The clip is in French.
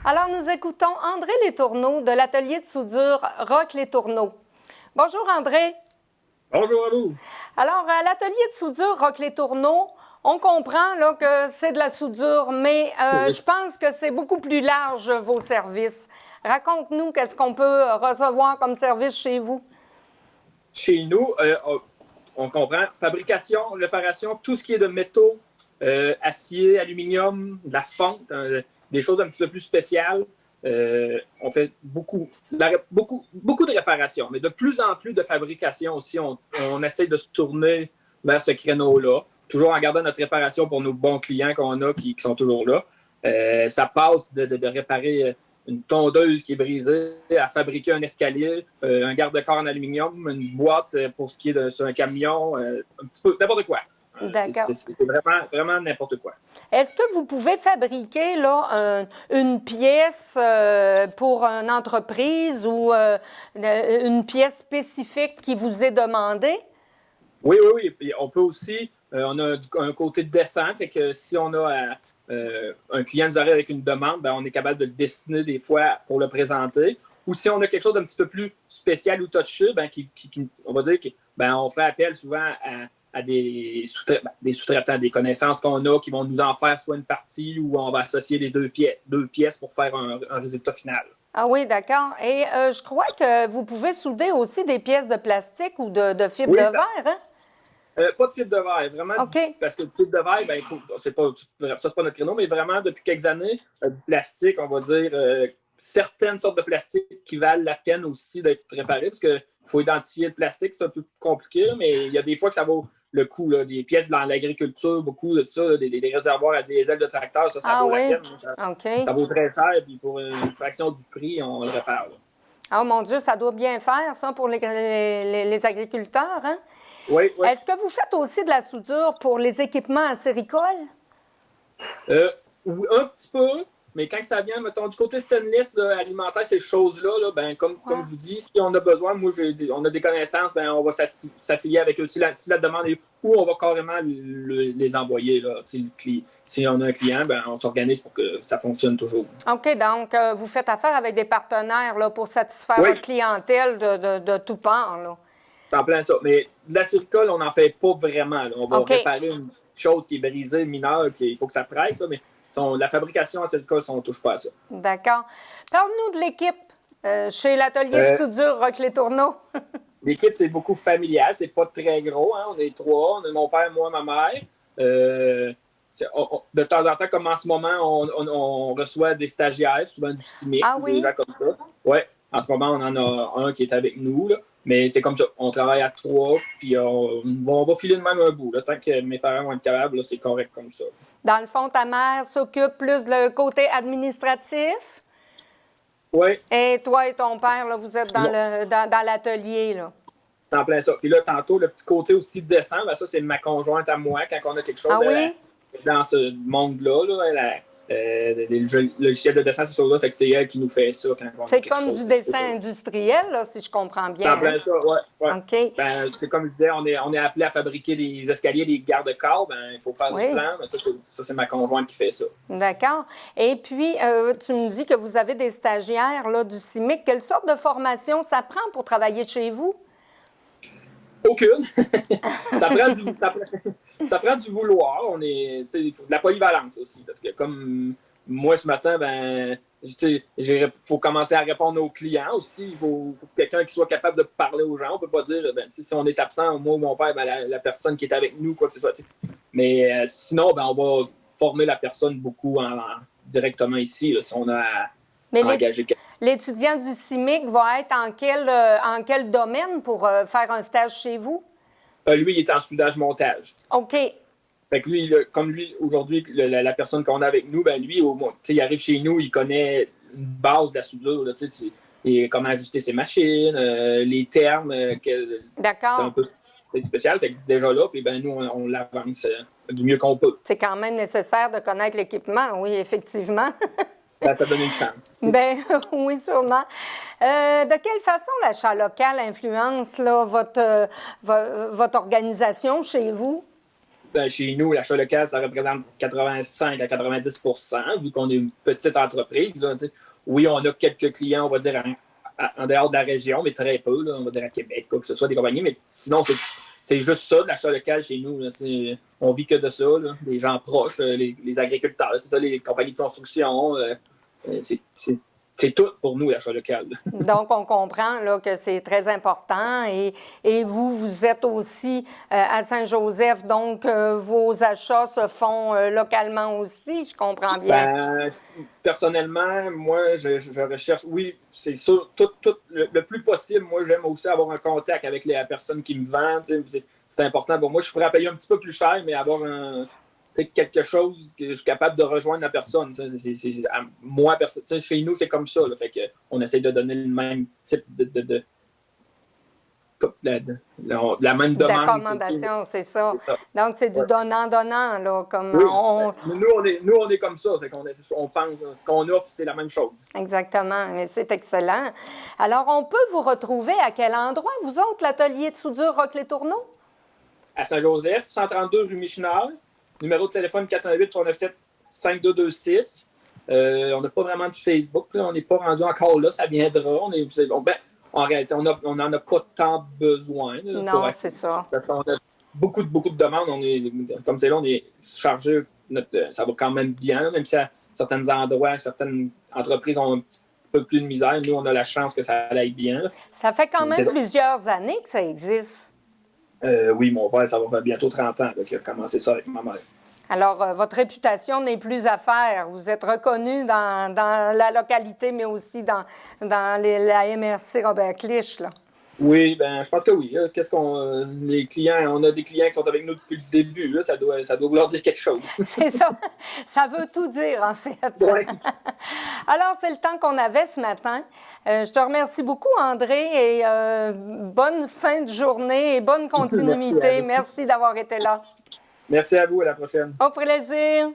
Alors, nous écoutons André Letourneau de l'atelier de soudure Roch Letourneau. Bonjour, André. Bonjour à vous. Alors, à l'atelier de soudure Roch Letourneau, on comprend là, que c'est de la soudure, mais je pense que c'est beaucoup plus large, vos services. Raconte-nous qu'est-ce qu'on peut recevoir comme service chez vous. Chez nous, on comprend fabrication, réparation, tout ce qui est de métaux, acier, aluminium, de la fonte, des choses un petit peu plus spéciales. On fait beaucoup de réparations, mais de plus en plus de fabrication aussi. On essaie de se tourner vers ce créneau-là, toujours en gardant notre réparation pour nos bons clients qu'on a qui sont toujours là. Ça passe de réparer une tondeuse qui est brisée, à fabriquer un escalier, un garde-corps en aluminium, une boîte pour ce qui est sur un camion, un petit peu n'importe quoi. D'accord. C'est vraiment n'importe quoi. Est-ce que vous pouvez fabriquer là, une pièce pour une entreprise ou une pièce spécifique qui vous est demandée? Oui. Puis on peut aussi, on a un côté de dessin, fait que si on a un client nous arrive avec une demande, ben, on est capable de le dessiner des fois pour le présenter. Ou si on a quelque chose d'un petit peu plus spécial ou touché, ben, on va dire qu'on fait appel souvent à des sous-traitants, des connaissances qu'on a qui vont nous en faire soit une partie ou on va associer les deux pièces pour faire un résultat final. Ah oui, d'accord. Et je crois que vous pouvez souder aussi des pièces de plastique ou de fibre Oui, de verre, hein? Pas de fibre de verre, vraiment, OK. parce que du fibre de verre, ben, c'est pas notre créneau, mais vraiment, depuis quelques années, du plastique, on va dire, certaines sortes de plastique qui valent la peine aussi d'être réparées, parce qu'il faut identifier le plastique, c'est un peu compliqué, mais il y a des fois que ça vaut le coup, là, des pièces dans l'agriculture, beaucoup de ça, là, des réservoirs à diesel de tracteur, ça vaut la Oui? peine. OK. Ça vaut très cher, puis pour une fraction du prix, on le répare. Là. Oh mon Dieu, ça doit bien faire, ça, pour les agriculteurs, hein? Oui. Est-ce que vous faites aussi de la soudure pour les équipements acéricoles? Un petit peu, mais quand ça vient, mettons, du côté stainless, là, alimentaire, ces choses-là, là, ben, comme je vous dis, si on a besoin, on a des connaissances, ben, on va s'affilier avec eux. Si la demande est où, on va carrément les envoyer. Là. Si on a un client, ben, on s'organise pour que ça fonctionne toujours. OK, donc vous faites affaire avec des partenaires là, pour satisfaire Oui, votre clientèle de tout part, là. c'est en plein ça. Mais de la siricole, on n'en fait pas vraiment. Là. On va OK. réparer une petite chose qui est brisée, mineure, il faut que ça presse, là, mais la fabrication en siricole, on ne touche pas à ça. D'accord. Parle-nous de l'équipe chez l'atelier de soudure Roch Letourneau. L'équipe, c'est beaucoup familial, c'est pas très gros. Hein? On est trois, on est mon père, moi, ma mère. De temps en temps, comme en ce moment, on reçoit des stagiaires, souvent du CIMIC, Ah des oui? gens comme ça. Oui, en ce moment, on en a un qui est avec nous. Là. Mais c'est comme ça, on travaille à trois, puis on va filer de même un bout. Là. Tant que mes parents vont être capables, là, c'est correct comme ça. Dans le fond, ta mère s'occupe plus du côté administratif. Oui. Et toi et ton père, là, vous êtes dans l'atelier, là. C'est en plein ça. Puis là, tantôt, le petit côté aussi de dessin, ben ça, c'est ma conjointe à moi quand on a quelque chose dans ce monde-là. Là, les logiciels de dessin, c'est là, fait que c'est elle qui nous fait ça quand on a C'est quelque comme chose. du dessin industriel, là, si je comprends bien. C'est en plein ça, ouais. OK. Ben, c'est comme je disais, on est appelé à fabriquer des escaliers, des garde-corps. Ben, il faut faire des plans. Ben, ça, c'est ma conjointe qui fait ça. D'accord. Et puis, tu me dis que vous avez des stagiaires là, du CIMIC. Quelle sorte de formation ça prend pour travailler chez vous? Aucune. ça prend du vouloir. Il faut de la polyvalence aussi. Parce que comme moi ce matin, ben, il faut commencer à répondre aux clients aussi. Il faut quelqu'un qui soit capable de parler aux gens. On ne peut pas dire, ben, si on est absent, moi ou mon père, ben, la personne qui est avec nous, quoi que ce soit. Mais sinon, ben, on va former la personne beaucoup directement ici, là, si on a engagé quelqu'un. L'étudiant du CIMIC va être en quel domaine pour faire un stage chez vous? Lui, il est en soudage-montage. OK. Fait que lui, comme lui, aujourd'hui, la personne qu'on a avec nous, ben lui, il arrive chez nous, il connaît une base de la soudure, là, et comment ajuster ses machines, les termes. D'accord. C'est spécial. Fait que déjà là, puis ben nous, on l'avance du mieux qu'on peut. C'est quand même nécessaire de connaître l'équipement, oui, effectivement. Ça donne une chance. Bien, oui, sûrement. De quelle façon l'achat local influence là, votre organisation chez vous? Chez nous, l'achat local, ça représente 85 à 90 vu qu'on est une petite entreprise. Là, oui, on a quelques clients, on va dire, en dehors de la région, mais très peu, là, on va dire à Québec, quoi que ce soit, des compagnies. Mais sinon, c'est juste ça, de l'achat local chez nous. Là, on vit que de ça, là, des gens proches, les agriculteurs, c'est ça, les compagnies de construction. C'est tout pour nous, l'achat local. Donc, on comprend là, que c'est très important. Et vous, vous êtes aussi à Saint-Joseph, donc vos achats se font localement aussi, je comprends bien. Personnellement, moi, je recherche, oui, c'est sûr, le plus possible. Moi, j'aime aussi avoir un contact avec les personnes qui me vendent. C'est important. Bon, moi, je pourrais payer un petit peu plus cher, mais avoir quelque chose que je suis capable de rejoindre la personne. Moi, chez nous, c'est comme ça. Là, fait que on essaie de donner le même type de la même demande. D'accommodation, c'est ça. Donc, c'est du donnant-donnant. Là, comme oui, nous, on est comme ça. Fait on pense ce qu'on offre, c'est la même chose. Exactement. Mais c'est excellent. Alors, on peut vous retrouver à quel endroit, vous autres, l'atelier de soudure Roch-les-Tourneaux? À Saint-Joseph, 132 rue Michinard. Numéro de téléphone 418-397-5226. On n'a pas vraiment de Facebook. Là. On n'est pas rendu encore là. Ça viendra. En réalité, on n'en a pas tant besoin. Là, non, c'est ça. On a beaucoup de demandes. Comme c'est là, on est chargé. Ça va quand même bien. Là, même si à certains endroits, certaines entreprises ont un petit peu plus de misère. Nous, on a la chance que ça aille bien. Là. Ça fait quand même plusieurs années que ça existe. Oui, mon père, ça va faire bientôt 30 ans qu'il a commencé ça avec ma mère. Alors, votre réputation n'est plus à faire. Vous êtes reconnu dans la localité, mais aussi dans la MRC Robert Clich, là. Oui, je pense que oui. Les clients, on a des clients qui sont avec nous depuis le début. Là, ça doit vouloir dire quelque chose. C'est ça. Ça veut tout dire, en fait. Ouais. Alors, c'est le temps qu'on avait ce matin. Je te remercie beaucoup, André, et bonne fin de journée et bonne continuité. Merci d'avoir été là. Merci à vous. À la prochaine. Au plaisir.